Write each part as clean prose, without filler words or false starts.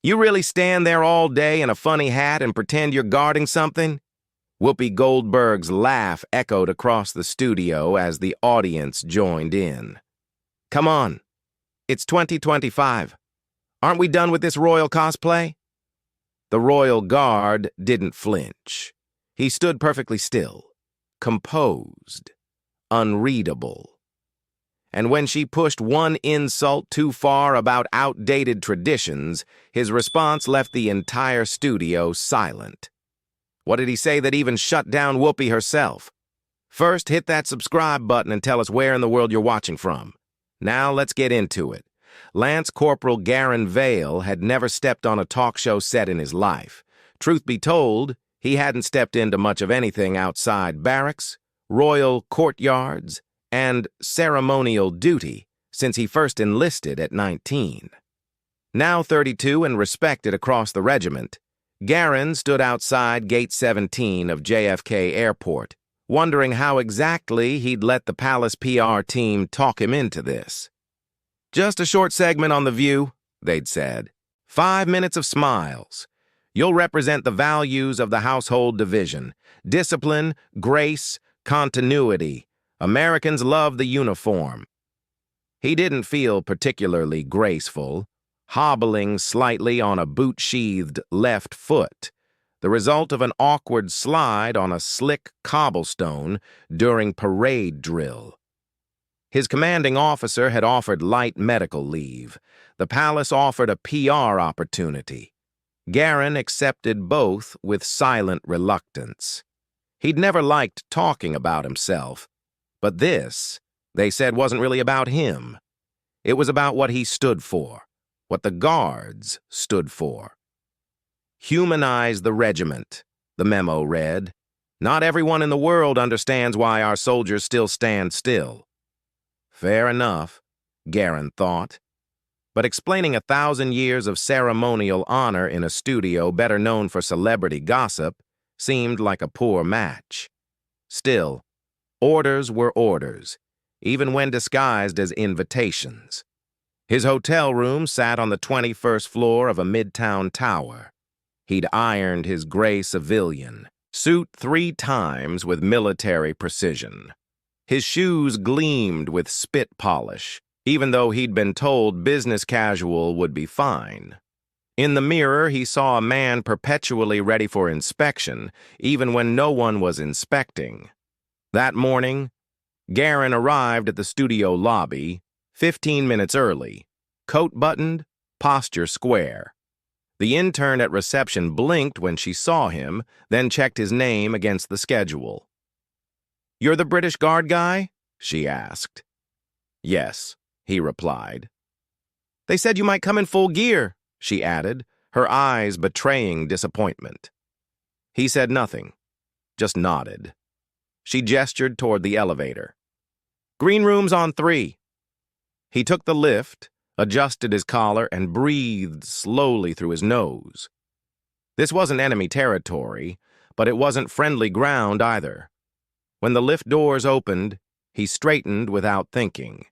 You really stand there all day in a funny hat and pretend you're guarding something? Whoopi Goldberg's laugh echoed across the studio as the audience joined in. Come on, it's 2025. Aren't we done with this royal cosplay? The royal guard didn't flinch. He stood perfectly still, composed, unreadable. And when she pushed one insult too far about outdated traditions, his response left the entire studio silent. What did he say that even shut down Whoopi herself? First, hit that subscribe button and tell us where in the world you're watching from. Now let's get into it. Lance Corporal Garren Vale had never stepped on a talk show set in his life. Truth be told, he hadn't stepped into much of anything outside barracks, royal courtyards, and ceremonial duty since he first enlisted at 19. Now 32 and respected across the regiment, Garren stood outside Gate 17 of JFK Airport, wondering how exactly he'd let the Palace PR team talk him into this. Just a short segment on The View, they'd said. 5 minutes of smiles. You'll represent the values of the household division. Discipline, grace, continuity. Americans love the uniform. He didn't feel particularly graceful, hobbling slightly on a boot-sheathed left foot, the result of an awkward slide on a slick cobblestone during parade drill. His commanding officer had offered light medical leave. The palace offered a PR opportunity. Garren accepted both with silent reluctance. He'd never liked talking about himself, but this, they said, wasn't really about him. It was about what he stood for, what the guards stood for. Humanize the regiment, the memo read. Not everyone in the world understands why our soldiers still stand still. Fair enough, Garren thought. But explaining 1,000 years of ceremonial honor in a studio better known for celebrity gossip seemed like a poor match. Still, orders were orders, even when disguised as invitations. His hotel room sat on the 21st floor of a midtown tower. He'd ironed his gray civilian suit 3 times with military precision. His shoes gleamed with spit polish, even though he'd been told business casual would be fine. In the mirror, he saw a man perpetually ready for inspection, even when no one was inspecting. That morning, Garren arrived at the studio lobby 15 minutes early, coat buttoned, posture square. The intern at reception blinked when she saw him, then checked his name against the schedule. "You're the British Guard guy?" she asked. "Yes," he replied. "They said you might come in full gear," she added, her eyes betraying disappointment. He said nothing, just nodded. She gestured toward the elevator. "Green room's on 3. He took the lift, adjusted his collar, and breathed slowly through his nose. This wasn't enemy territory, but it wasn't friendly ground either. When the lift doors opened, he straightened without thinking.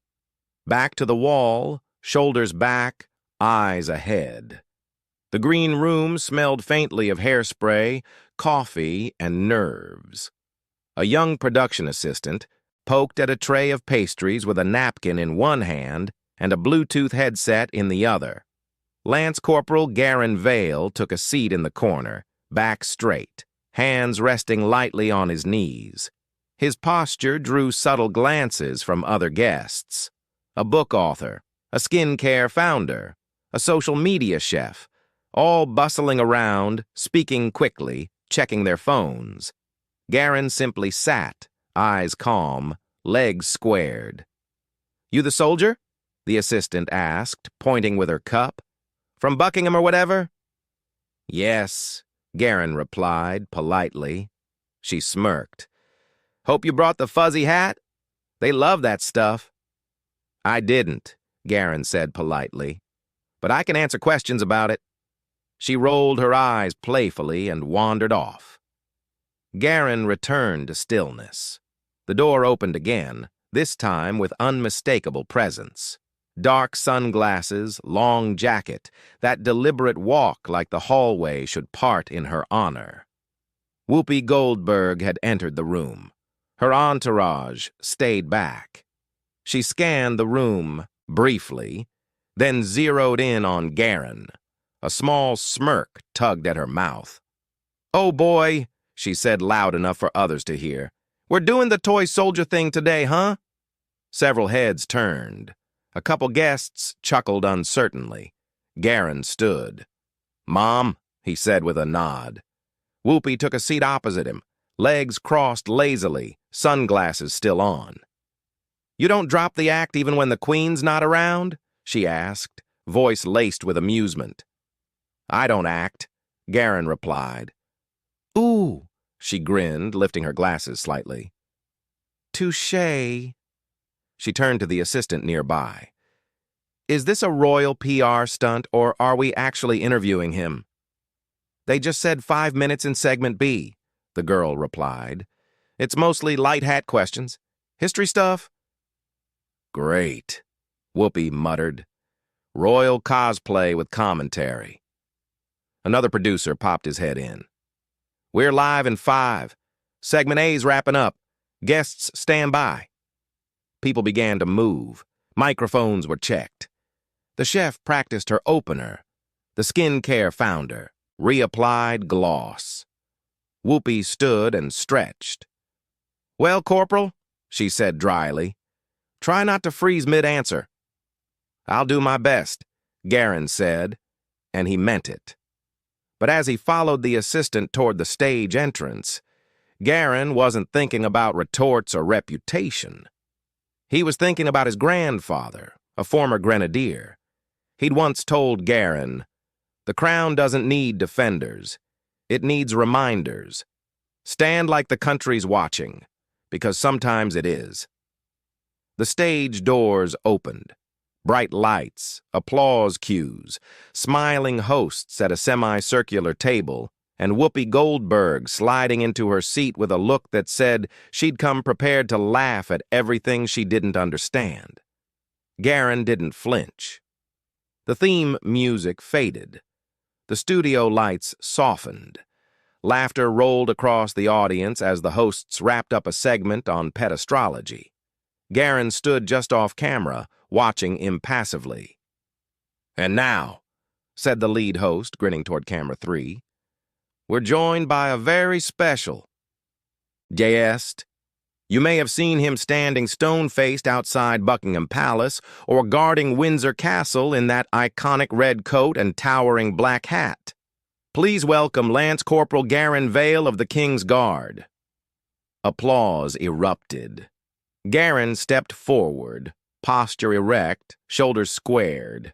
Back to the wall, shoulders back, eyes ahead. The green room smelled faintly of hairspray, coffee, and nerves. A young production assistant poked at a tray of pastries with a napkin in one hand and a Bluetooth headset in the other. Lance Corporal Garren Vale took a seat in the corner, back straight, hands resting lightly on his knees. His posture drew subtle glances from other guests. A book author, a skincare founder, a social media chef, all bustling around, speaking quickly, checking their phones. Garren simply sat, eyes calm, legs squared. "You the soldier?" the assistant asked, pointing with her cup. "From Buckingham or whatever?" "Yes," Garren replied, politely. She smirked. "Hope you brought the fuzzy hat? They love that stuff." "I didn't," Garren said politely, "but I can answer questions about it." She rolled her eyes playfully and wandered off. Garren returned to stillness. The door opened again, this time with unmistakable presence. Dark sunglasses, long jacket, that deliberate walk like the hallway should part in her honor. Whoopi Goldberg had entered the room. Her entourage stayed back. She scanned the room briefly, then zeroed in on Garren. A small smirk tugged at her mouth. "Oh boy," she said loud enough for others to hear. "We're doing the toy soldier thing today, huh?" Several heads turned. A couple guests chuckled uncertainly. Garren stood. "Mom," he said with a nod. Whoopi took a seat opposite him, legs crossed lazily, sunglasses still on. "You don't drop the act even when the Queen's not around?" she asked, voice laced with amusement. "I don't act," Garren replied. "Ooh," she grinned, lifting her glasses slightly. "Touché." She turned to the assistant nearby. "Is this a royal PR stunt, or are we actually interviewing him?" "They just said 5 minutes in segment B," the girl replied. "It's mostly light hat questions. History stuff?" "Great," Whoopi muttered. "Royal cosplay with commentary." Another producer popped his head in. "We're live in 5. Segment A's wrapping up. Guests stand by." People began to move. Microphones were checked. The chef practiced her opener. The skincare founder reapplied gloss. Whoopi stood and stretched. "Well, Corporal," she said dryly, "try not to freeze mid-answer." "I'll do my best," Garren said, and he meant it. But as he followed the assistant toward the stage entrance, Garren wasn't thinking about retorts or reputation. He was thinking about his grandfather, a former grenadier. He'd once told Garren, "The crown doesn't need defenders. It needs reminders. Stand like the country's watching, because sometimes it is." The stage doors opened. Bright lights, applause cues, smiling hosts at a semicircular table, and Whoopi Goldberg sliding into her seat with a look that said she'd come prepared to laugh at everything she didn't understand. Garren didn't flinch. The theme music faded. The studio lights softened. Laughter rolled across the audience as the hosts wrapped up a segment on pet astrology. Garren stood just off camera, watching impassively. "And now," said the lead host, grinning toward camera 3, "we're joined by a very special guest. You may have seen him standing stone-faced outside Buckingham Palace or guarding Windsor Castle in that iconic red coat and towering black hat. Please welcome Lance Corporal Garren Vale of the King's Guard." Applause erupted. Garren stepped forward, posture erect, shoulders squared.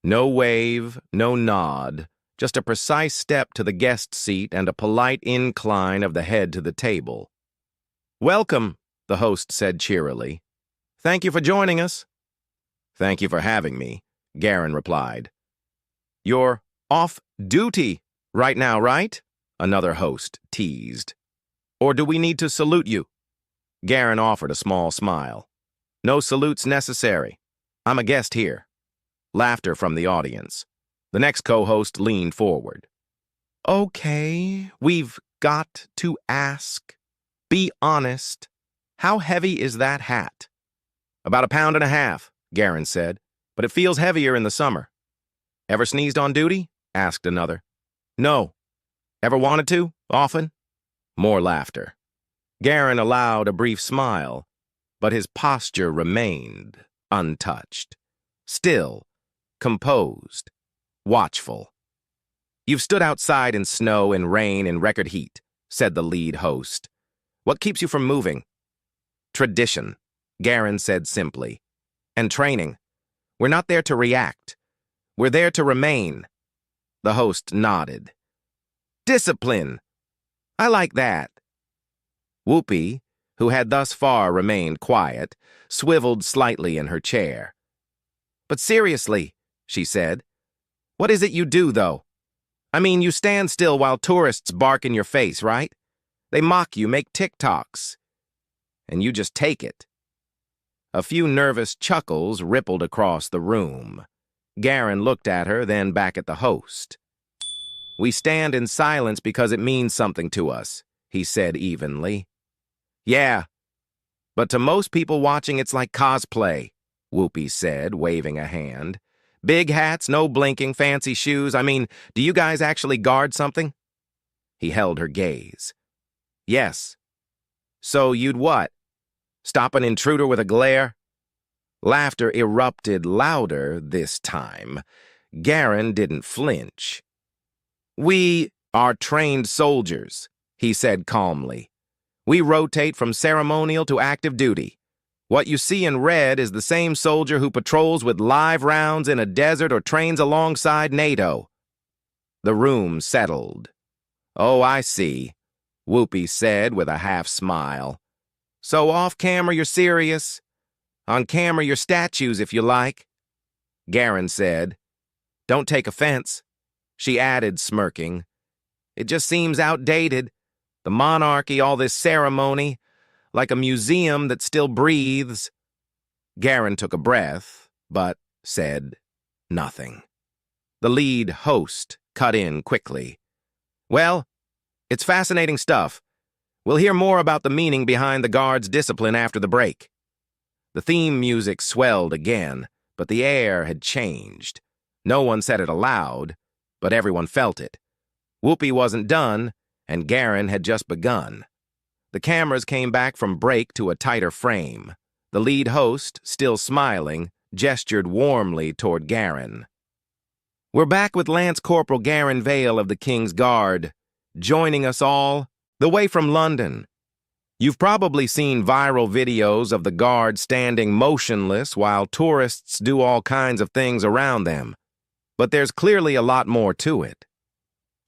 No wave, no nod, just a precise step to the guest seat and a polite incline of the head to the table. "Welcome," the host said cheerily. "Thank you for joining us." "Thank you for having me," Garren replied. "You're off duty right now, right?" another host teased. "Or do we need to salute you?" Garren offered a small smile. "No salutes necessary. I'm a guest here." Laughter from the audience. The next co-host leaned forward. "Okay, we've got to ask. Be honest. How heavy is that hat?" "About 1.5 pounds," Garren said, "but it feels heavier in the summer." "Ever sneezed on duty?" asked another. "No." "Ever wanted to? Often?" More laughter. Garren allowed a brief smile, but his posture remained untouched. Still, composed, watchful. "You've stood outside in snow and rain and record heat," said the lead host. "What keeps you from moving?" "Tradition," Garren said simply. "And training. We're not there to react. We're there to remain." The host nodded. "Discipline. I like that." Whoopi, who had thus far remained quiet, swiveled slightly in her chair. "But seriously," she said, "what is it you do, though? I mean, you stand still while tourists bark in your face, right? They mock you, make TikToks. And you just take it." A few nervous chuckles rippled across the room. Garren looked at her, then back at the host. "We stand in silence because it means something to us," he said evenly. "Yeah, but to most people watching it's like cosplay," Whoopi said, waving a hand. "Big hats, no blinking, fancy shoes. I mean, do you guys actually guard something?" He held her gaze. "Yes. So you'd what? Stop an intruder with a glare?" Laughter erupted louder this time. Garren didn't flinch. "We are trained soldiers," he said calmly. "We rotate from ceremonial to active duty. What you see in red is the same soldier who patrols with live rounds in a desert or trains alongside NATO." The room settled. "Oh, I see," Whoopi said with a half-smile. "So off-camera you're serious? On camera you're statues, if you like." Garren said. "Don't take offense," she added, smirking. "It just seems outdated. The monarchy, all this ceremony, like a museum that still breathes." Garren took a breath, but said nothing. The lead host cut in quickly. "Well, it's fascinating stuff. We'll hear more about the meaning behind the guards' discipline after the break." The theme music swelled again, but the air had changed. No one said it aloud, but everyone felt it. Whoopi wasn't done, and Garren had just begun. The cameras came back from break to a tighter frame. The lead host, still smiling, gestured warmly toward Garren. "We're back with Lance Corporal Garren Vale of the King's Guard, joining us all the way from London. You've probably seen viral videos of the guard standing motionless while tourists do all kinds of things around them. But there's clearly a lot more to it."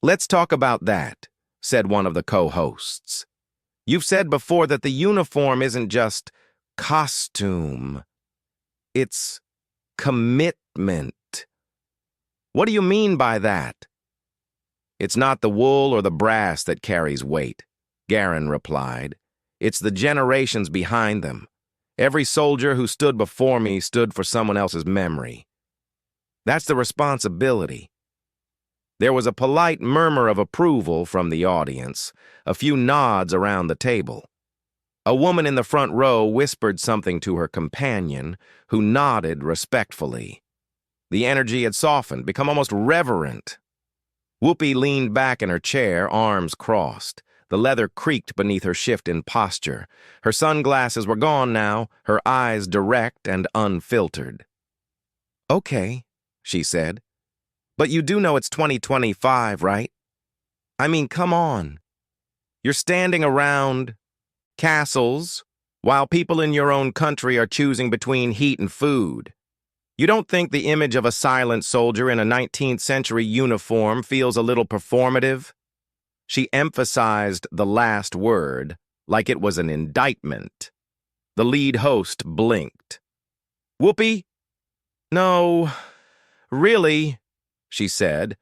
"Let's talk about that," said one of the co-hosts. "You've said before that the uniform isn't just costume. It's commitment. What do you mean by that?" "It's not the wool or the brass that carries weight," Garren replied. "It's the generations behind them. Every soldier who stood before me stood for someone else's memory. That's the responsibility." There was a polite murmur of approval from the audience, a few nods around the table. A woman in the front row whispered something to her companion, who nodded respectfully. The energy had softened, become almost reverent. Whoopi leaned back in her chair, arms crossed. The leather creaked beneath her shift in posture. Her sunglasses were gone now, her eyes direct and unfiltered. "Okay," she said. "But you do know it's 2025, right? I mean, come on. You're standing around castles while people in your own country are choosing between heat and food. You don't think the image of a silent soldier in a 19th century uniform feels a little performative?" She emphasized the last word like it was an indictment. The lead host blinked. "Whoopi? No, really," she said,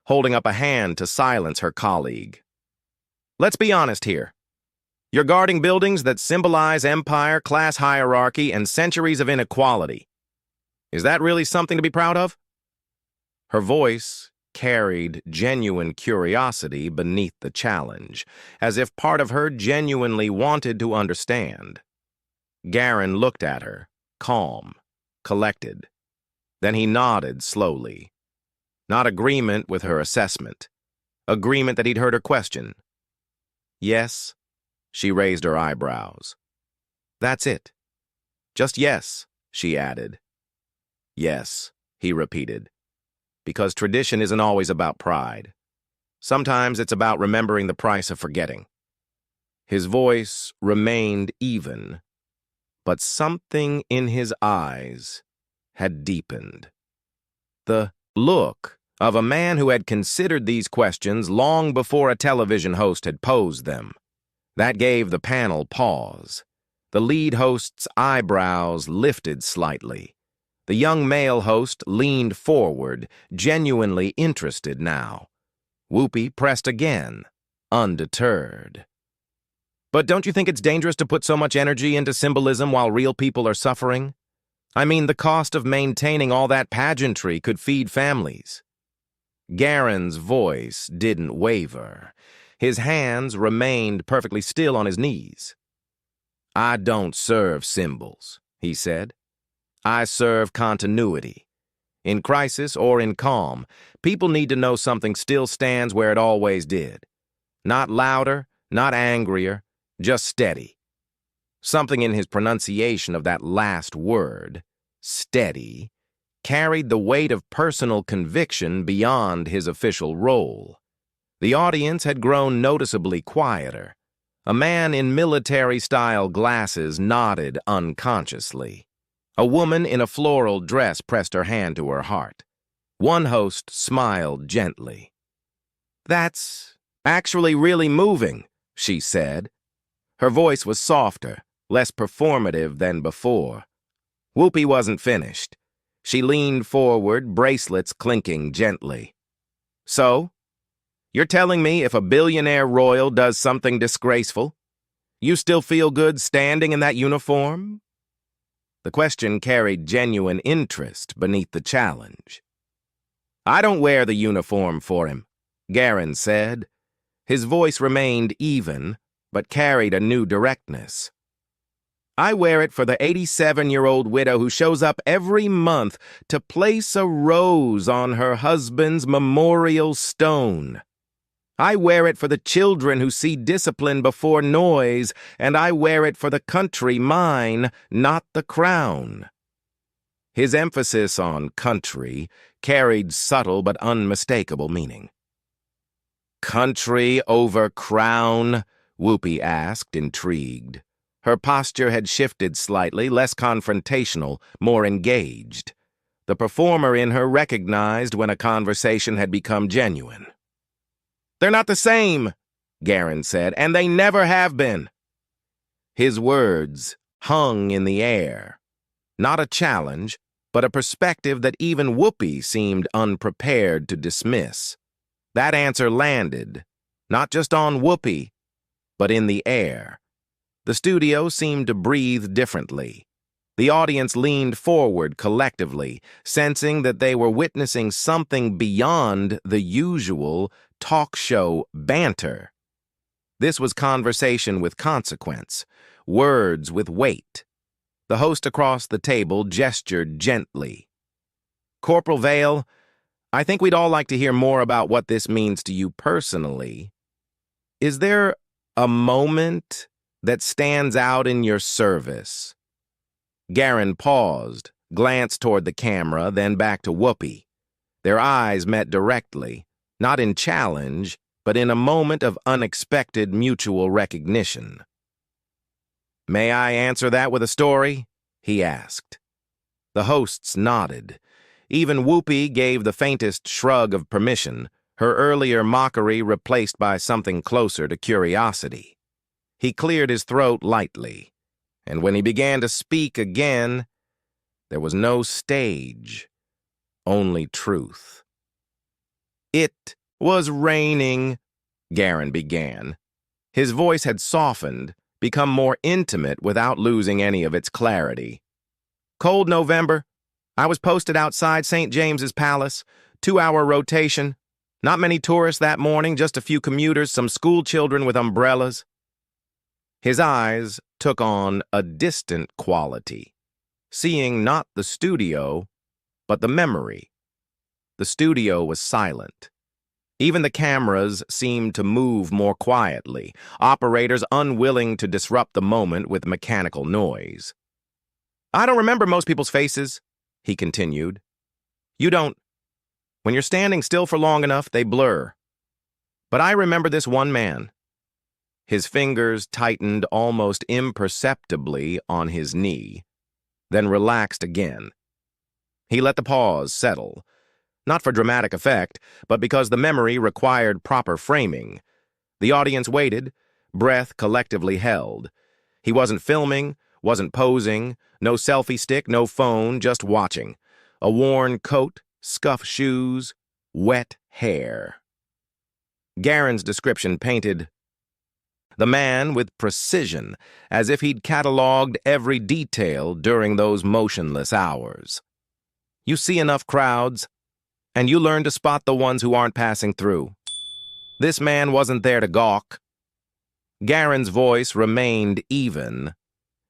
holding up a hand to silence her colleague. "Let's be honest here. You're guarding buildings that symbolize empire, class hierarchy, and centuries of inequality. Is that really something to be proud of?" Her voice carried genuine curiosity beneath the challenge, as if part of her genuinely wanted to understand. Garren looked at her, calm, collected. Then he nodded slowly. Not agreement with her assessment. Agreement that he'd heard her question. "Yes?" She raised her eyebrows. "That's it. Just yes," she added. "Yes," he repeated. "Because tradition isn't always about pride. Sometimes it's about remembering the price of forgetting." His voice remained even, but something in his eyes had deepened. The look of a man who had considered these questions long before a television host had posed them. That gave the panel pause. The lead host's eyebrows lifted slightly. The young male host leaned forward, genuinely interested now. Whoopi pressed again, undeterred. But don't you think it's dangerous to put so much energy into symbolism while real people are suffering? I mean, the cost of maintaining all that pageantry could feed families. Garren's voice didn't waver. His hands remained perfectly still on his knees. I don't serve symbols, he said. I serve continuity. In crisis or in calm, people need to know something still stands where it always did. Not louder, not angrier, just steady. Something in his pronunciation of that last word, steady, carried the weight of personal conviction beyond his official role. The audience had grown noticeably quieter. A man in military-style glasses nodded unconsciously. A woman in a floral dress pressed her hand to her heart. One host smiled gently. "That's actually really moving," she said. Her voice was softer, less performative than before. Whoopi wasn't finished. She leaned forward, bracelets clinking gently. "So, you're telling me if a billionaire royal does something disgraceful, you still feel good standing in that uniform?" The question carried genuine interest beneath the challenge. "I don't wear the uniform for him," Garren said. His voice remained even, but carried a new directness. "I wear it for the 87-year-old widow who shows up every month to place a rose on her husband's memorial stone. I wear it for the children who see discipline before noise, and I wear it for the country, mine, not the crown." His emphasis on country carried subtle but unmistakable meaning. "Country over crown?" Whoopi asked, intrigued. Her posture had shifted slightly, less confrontational, more engaged. The performer in her recognized when a conversation had become genuine. "They're not the same," Garren said, "and they never have been." His words hung in the air. Not a challenge, but a perspective that even Whoopi seemed unprepared to dismiss. That answer landed, not just on Whoopi, but in the air. The studio seemed to breathe differently. The audience leaned forward collectively, sensing that they were witnessing something beyond the usual talk show banter. This was conversation with consequence, words with weight. The host across the table gestured gently. "Corporal Vale, I think we'd all like to hear more about what this means to you personally. Is there a moment that stands out in your service?" Garren paused, glanced toward the camera, then back to Whoopi. Their eyes met directly, not in challenge, but in a moment of unexpected mutual recognition. "May I answer that with a story?" he asked. The hosts nodded. Even Whoopi gave the faintest shrug of permission, her earlier mockery replaced by something closer to curiosity. He cleared his throat lightly, and when he began to speak again, there was no stage, only truth. "It was raining," Garren began. His voice had softened, become more intimate without losing any of its clarity. "Cold November. I was posted outside St. James's Palace, 2-hour rotation. Not many tourists that morning, just a few commuters, some school children with umbrellas." His eyes took on a distant quality, seeing not the studio, but the memory. The studio was silent. Even the cameras seemed to move more quietly, operators unwilling to disrupt the moment with mechanical noise. "I don't remember most people's faces," he continued. "You don't. When you're standing still for long enough, they blur. But I remember this one man." His fingers tightened almost imperceptibly on his knee, then relaxed again. He let the pause settle, not for dramatic effect, but because the memory required proper framing. The audience waited, breath collectively held. He wasn't filming, wasn't posing, no selfie stick, no phone, just watching. A worn coat, scuffed shoes, wet hair. Garren's description painted The man with precision, as if he'd cataloged every detail during those motionless hours. You see enough crowds, and you learn to spot the ones who aren't passing through. This man wasn't there to gawk. Garren's voice remained even,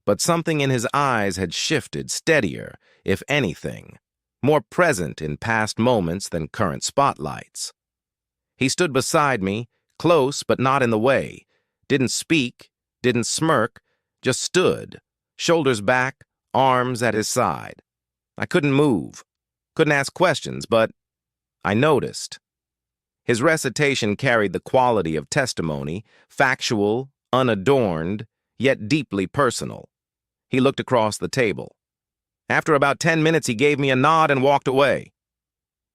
but something in his eyes had shifted, steadier, if anything, more present in past moments than current spotlights. He stood beside me, close but not in the way, didn't speak, didn't smirk, just stood, shoulders back, arms at his side. I couldn't move, couldn't ask questions, but I noticed. His recitation carried the quality of testimony, factual, unadorned, yet deeply personal. He looked across the table. After about 10 minutes, he gave me a nod and walked away.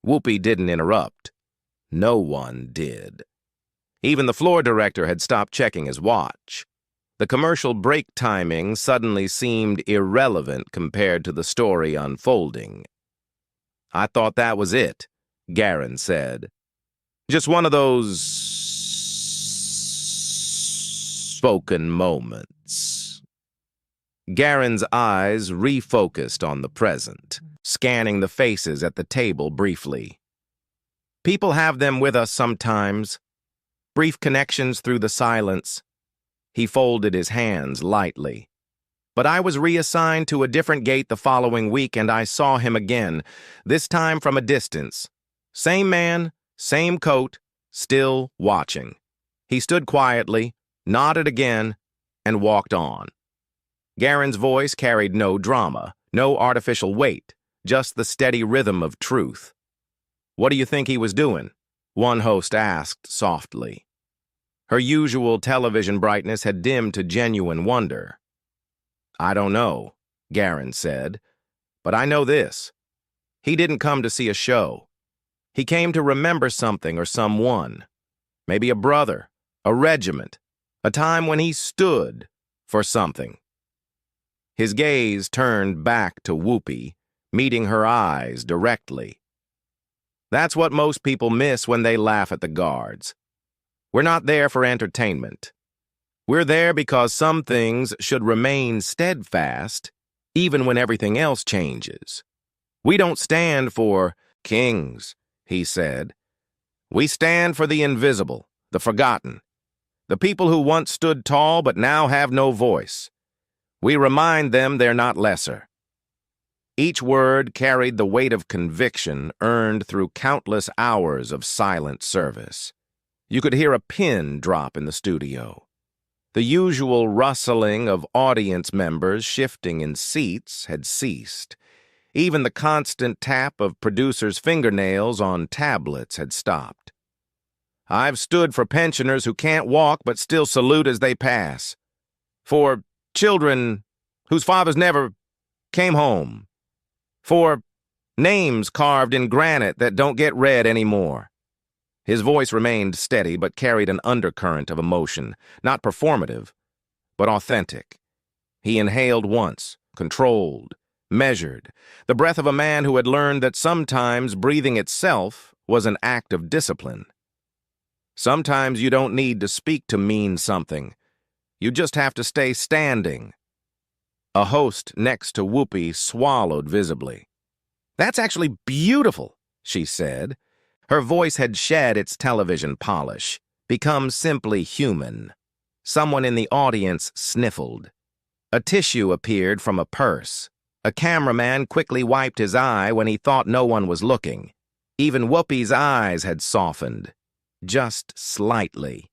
Whoopi didn't interrupt. No one did. Even the floor director had stopped checking his watch. The commercial break timing suddenly seemed irrelevant compared to the story unfolding. "I thought that was it," Garren said. "Just one of those spoken moments." Garren's eyes refocused on the present, scanning the faces at the table briefly. "People have them with us sometimes. Brief connections through the silence." He folded his hands lightly. "But I was reassigned to a different gate the following week, and I saw him again, this time from a distance. Same man, same coat, still watching. He stood quietly, nodded again, and walked on." Garren's voice carried no drama, no artificial weight, just the steady rhythm of truth. "What do you think he was doing?" one host asked softly. Her usual television brightness had dimmed to genuine wonder. "I don't know," Garren said, "but I know this. He didn't come to see a show. He came to remember something or someone. Maybe a brother, a regiment, a time when he stood for something." His gaze turned back to Whoopi, meeting her eyes directly. "That's what most people miss when they laugh at the guards. We're not there for entertainment. We're there because some things should remain steadfast even when everything else changes. We don't stand for kings," he said. "We stand for the invisible, the forgotten, the people who once stood tall but now have no voice. We remind them they're not lesser." Each word carried the weight of conviction earned through countless hours of silent service. You could hear a pin drop in the studio. The usual rustling of audience members shifting in seats had ceased. Even the constant tap of producers' fingernails on tablets had stopped. "I've stood for pensioners who can't walk but still salute as they pass. For children whose fathers never came home. For names carved in granite that don't get read anymore." His voice remained steady but carried an undercurrent of emotion, not performative, but authentic. He inhaled once, controlled, measured, the breath of a man who had learned that sometimes breathing itself was an act of discipline. Sometimes you don't need to speak to mean something. You just have to stay standing. A host next to Whoopi swallowed visibly. "That's actually beautiful," she said. Her voice had shed its television polish, become simply human. Someone in the audience sniffled. A tissue appeared from a purse. A cameraman quickly wiped his eye when he thought no one was looking. Even Whoopi's eyes had softened, just slightly.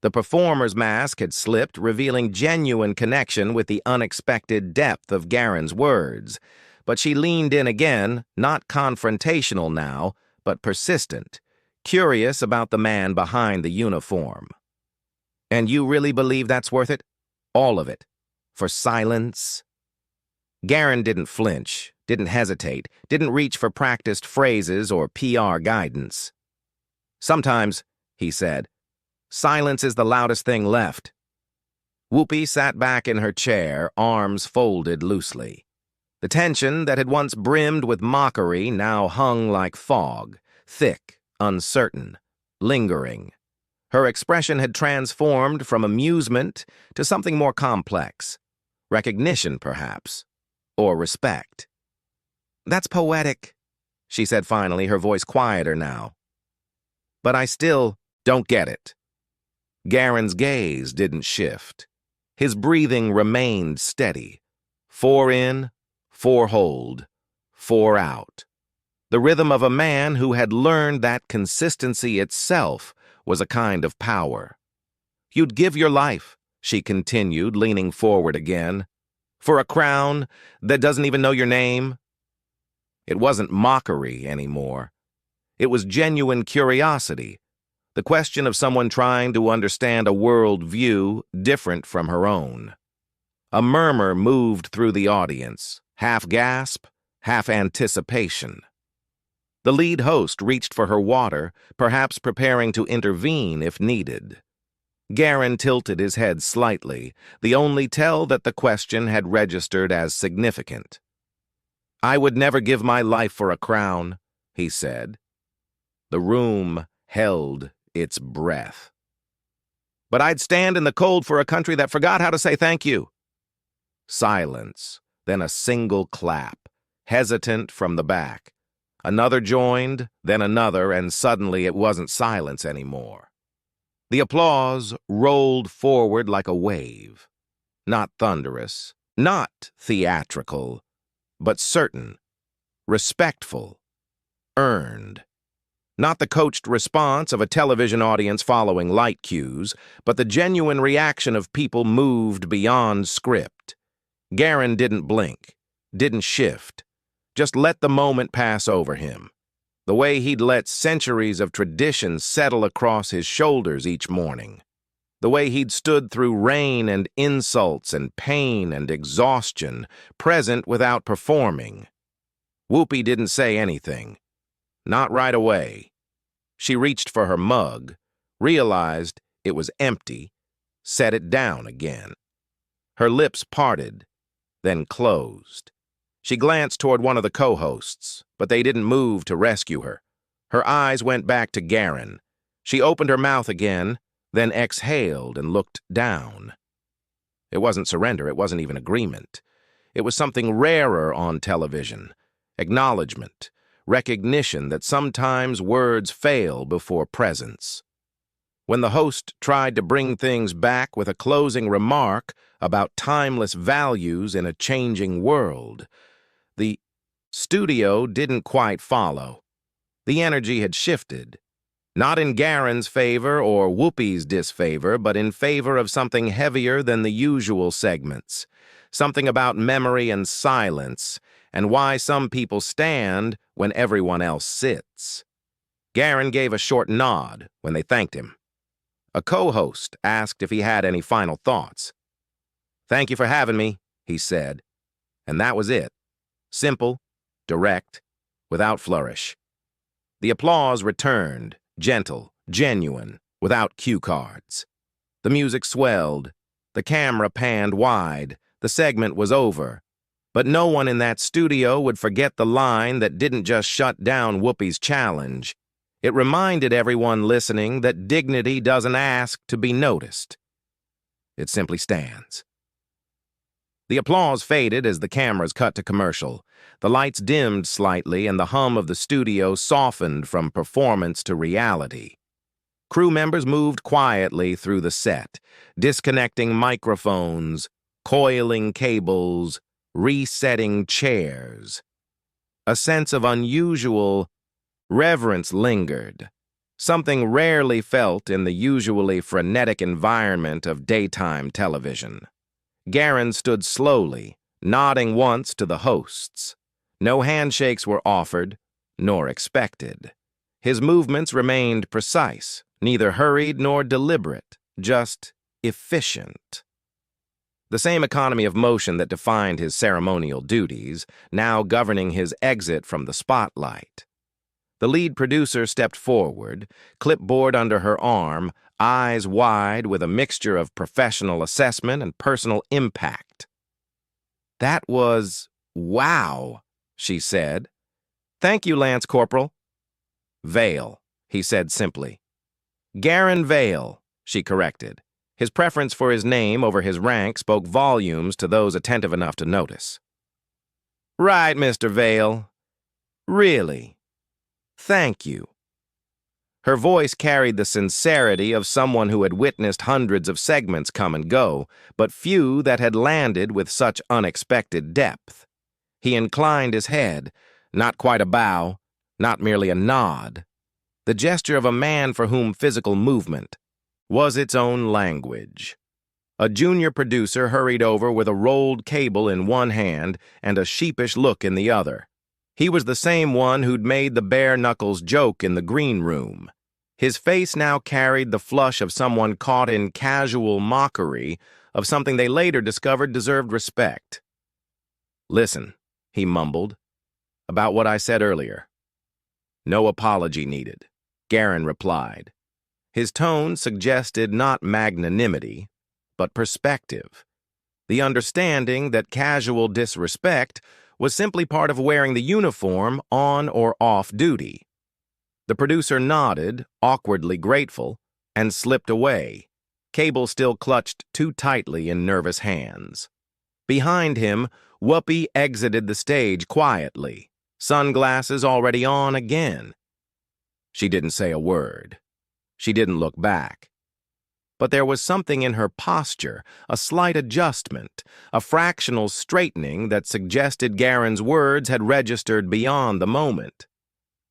The performer's mask had slipped, revealing genuine connection with the unexpected depth of Garren's words. But she leaned in again, not confrontational now, but persistent, curious about the man behind the uniform. "And you really believe that's worth it? All of it? For silence?" Garren didn't flinch, didn't hesitate, didn't reach for practiced phrases or PR guidance. "Sometimes," he said, "silence is the loudest thing left." Whoopi sat back in her chair, arms folded loosely. The tension that had once brimmed with mockery now hung like fog, thick, uncertain, lingering. Her expression had transformed from amusement to something more complex. Recognition, perhaps, or respect. "That's poetic," she said finally, her voice quieter now. "But I still don't get it." Garren's gaze didn't shift. His breathing remained steady. 4 in, 4 hold, 4 out. The rhythm of a man who had learned that consistency itself was a kind of power. "You'd give your life," she continued, leaning forward again, "for a crown that doesn't even know your name?" It wasn't mockery anymore. It was genuine curiosity, the question of someone trying to understand a world view different from her own. A murmur moved through the audience, half gasp, half anticipation. The lead host reached for her water, perhaps preparing to intervene if needed. Garren tilted his head slightly, the only tell that the question had registered as significant. "I would never give my life for a crown," he said. The room held its breath. "But I'd stand in the cold for a country that forgot how to say thank you." Silence, then a single clap, hesitant from the back. Another joined, then another, and suddenly it wasn't silence anymore. The applause rolled forward like a wave. Not thunderous, not theatrical, but certain, respectful, earned. Not the coached response of a television audience following light cues, but the genuine reaction of people moved beyond script. Garren didn't blink, didn't shift, just let the moment pass over him, the way he'd let centuries of tradition settle across his shoulders each morning, the way he'd stood through rain and insults and pain and exhaustion, present without performing. Whoopi didn't say anything. Not right away. She reached for her mug, realized it was empty, set it down again. Her lips parted, then closed. She glanced toward one of the co-hosts, but they didn't move to rescue her. Her eyes went back to Garren. She opened her mouth again, then exhaled and looked down. It wasn't surrender, it wasn't even agreement. It was something rarer on television. Acknowledgement, recognition that sometimes words fail before presence. When the host tried to bring things back with a closing remark about timeless values in a changing world, the studio didn't quite follow. The energy had shifted, not in Garren's favor or Whoopi's disfavor, but in favor of something heavier than the usual segments, something about memory and silence, and why some people stand when everyone else sits. Garren gave a short nod when they thanked him. A co-host asked if he had any final thoughts. "Thank you for having me," he said. And that was it. Simple, direct, without flourish. The applause returned, gentle, genuine, without cue cards. The music swelled. The camera panned wide. The segment was over. But no one in that studio would forget the line that didn't just shut down Whoopi's challenge. It reminded everyone listening that dignity doesn't ask to be noticed. It simply stands. The applause faded as the cameras cut to commercial. The lights dimmed slightly and the hum of the studio softened from performance to reality. Crew members moved quietly through the set, disconnecting microphones, coiling cables, resetting chairs. A sense of unusual reverence lingered, something rarely felt in the usually frenetic environment of daytime television. Garren stood slowly, nodding once to the hosts. No handshakes were offered, nor expected. His movements remained precise, neither hurried nor deliberate, just efficient. The same economy of motion that defined his ceremonial duties, now governing his exit from the spotlight. The lead producer stepped forward, clipboard under her arm, eyes wide with a mixture of professional assessment and personal impact. "That was wow," she said. "Thank you, Lance Corporal." "Vale," he said simply. Garren Vale, she corrected. His preference for his name over his rank spoke volumes to those attentive enough to notice. Right, Mr. Vale. Really. Thank you. Her voice carried the sincerity of someone who had witnessed hundreds of segments come and go, but few that had landed with such unexpected depth. He inclined his head, not quite a bow, not merely a nod, the gesture of a man for whom physical movement was its own language. A junior producer hurried over with a rolled cable in one hand and a sheepish look in the other. He was the same one who'd made the bare knuckles joke in the green room. His face now carried the flush of someone caught in casual mockery of something they later discovered deserved respect. Listen, he mumbled, about what I said earlier. No apology needed, Garren replied. His tone suggested not magnanimity, but perspective. The understanding that casual disrespect was simply part of wearing the uniform on or off duty. The producer nodded, awkwardly grateful, and slipped away, cable still clutched too tightly in nervous hands. Behind him, Whoopi exited the stage quietly, sunglasses already on again. She didn't say a word. She didn't look back. But there was something in her posture, a slight adjustment, a fractional straightening that suggested Garren's words had registered beyond the moment.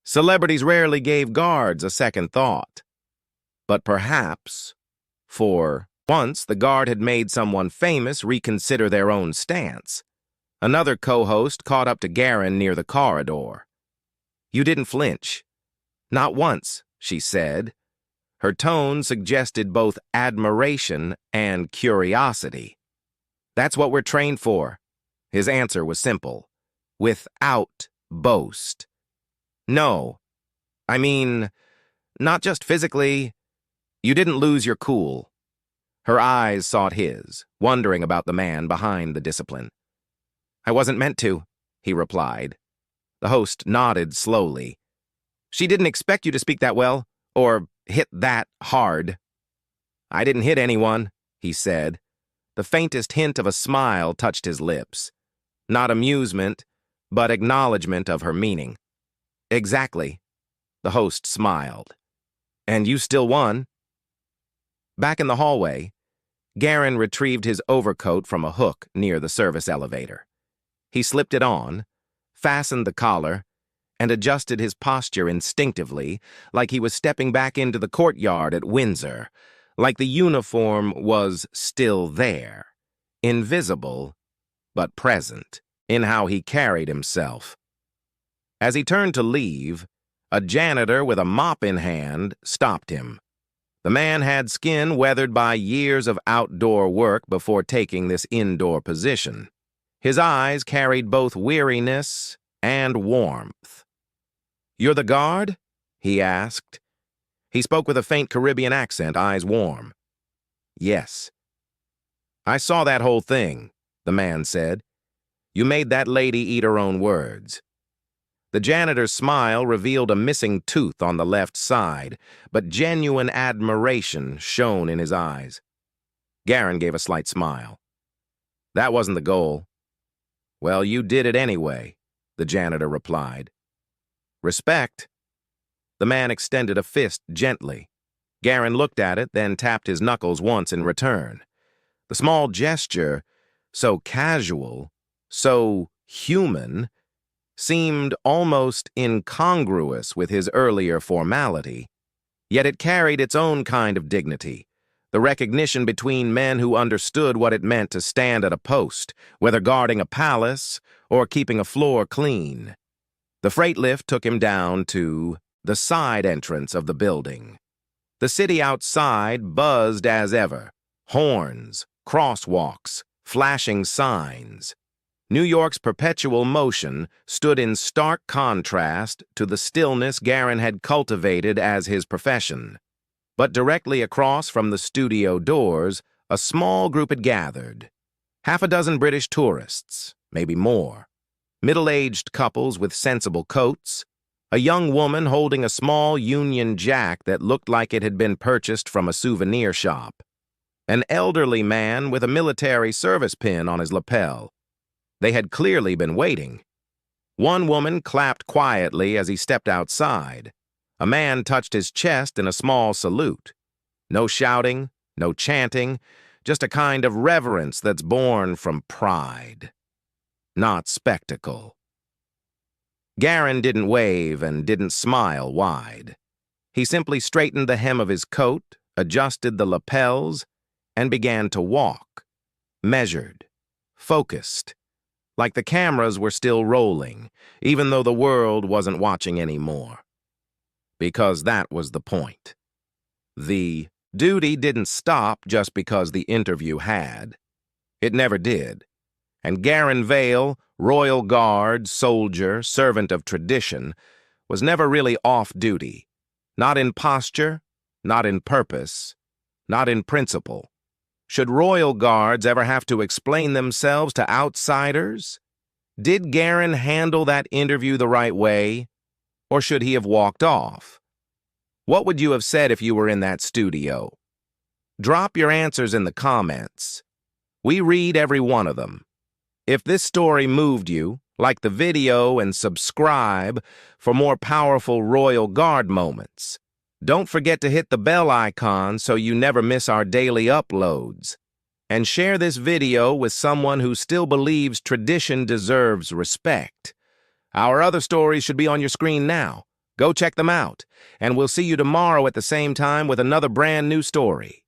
Celebrities rarely gave guards a second thought. But perhaps, for once the guard had made someone famous reconsider their own stance. Another co-host caught up to Garren near the corridor. You didn't flinch. Not once, she said. Her tone suggested both admiration and curiosity. That's what we're trained for. His answer was simple. Without boast. No. I mean, not just physically. You didn't lose your cool. Her eyes sought his, wondering about the man behind the discipline. I wasn't meant to, he replied. The host nodded slowly. She didn't expect you to speak that well, or hit that hard. I didn't hit anyone, he said. The faintest hint of a smile touched his lips. Not amusement, but acknowledgement of her meaning. Exactly. The host smiled. And you still won. Back in the hallway, Garren retrieved his overcoat from a hook near the service elevator. He slipped it on, fastened the collar, and adjusted his posture instinctively, like he was stepping back into the courtyard at Windsor, like the uniform was still there, invisible, but present, in how he carried himself. As he turned to leave, a janitor with a mop in hand stopped him. The man had skin weathered by years of outdoor work before taking this indoor position. His eyes carried both weariness and warmth. You're the guard? He asked. He spoke with a faint Caribbean accent, eyes warm. Yes. I saw that whole thing, the man said. You made that lady eat her own words. The janitor's smile revealed a missing tooth on the left side, but genuine admiration shone in his eyes. Garren gave a slight smile. That wasn't the goal. Well, you did it anyway, the janitor replied. Respect. The man extended a fist gently. Garren looked at it, then tapped his knuckles once in return. The small gesture, so casual, so human, seemed almost incongruous with his earlier formality. Yet it carried its own kind of dignity, the recognition between men who understood what it meant to stand at a post, whether guarding a palace or keeping a floor clean. The freight lift took him down to the side entrance of the building. The city outside buzzed as ever. Horns, crosswalks, flashing signs. New York's perpetual motion stood in stark contrast to the stillness Garren had cultivated as his profession. But directly across from the studio doors, a small group had gathered. Half a dozen British tourists, maybe more. Middle-aged couples with sensible coats, A young woman holding a small Union Jack that looked like it had been purchased from a souvenir shop. An elderly man with a military service pin on his lapel. They had clearly been waiting. One woman clapped quietly as he stepped outside. A man touched his chest in a small salute. No shouting, no chanting, just a kind of reverence that's born from pride, not spectacle. Garren didn't wave and didn't smile wide. He simply straightened the hem of his coat, adjusted the lapels, and began to walk, measured, focused, like the cameras were still rolling, even though the world wasn't watching anymore. Because that was the point. The duty didn't stop just because the interview had. It never did. And Garren Vale, Royal Guard, soldier, servant of tradition, was never really off duty. Not in posture, not in purpose, not in principle. Should Royal Guards ever have to explain themselves to outsiders? Did Garren handle that interview the right way, or should he have walked off? What would you have said if you were in that studio? Drop your answers in the comments. We read every one of them. If this story moved you, like the video and subscribe for more powerful Royal Guard moments. Don't forget to hit the bell icon so you never miss our daily uploads. And share this video with someone who still believes tradition deserves respect. Our other stories should be on your screen now. Go check them out, and we'll see you tomorrow at the same time with another brand new story.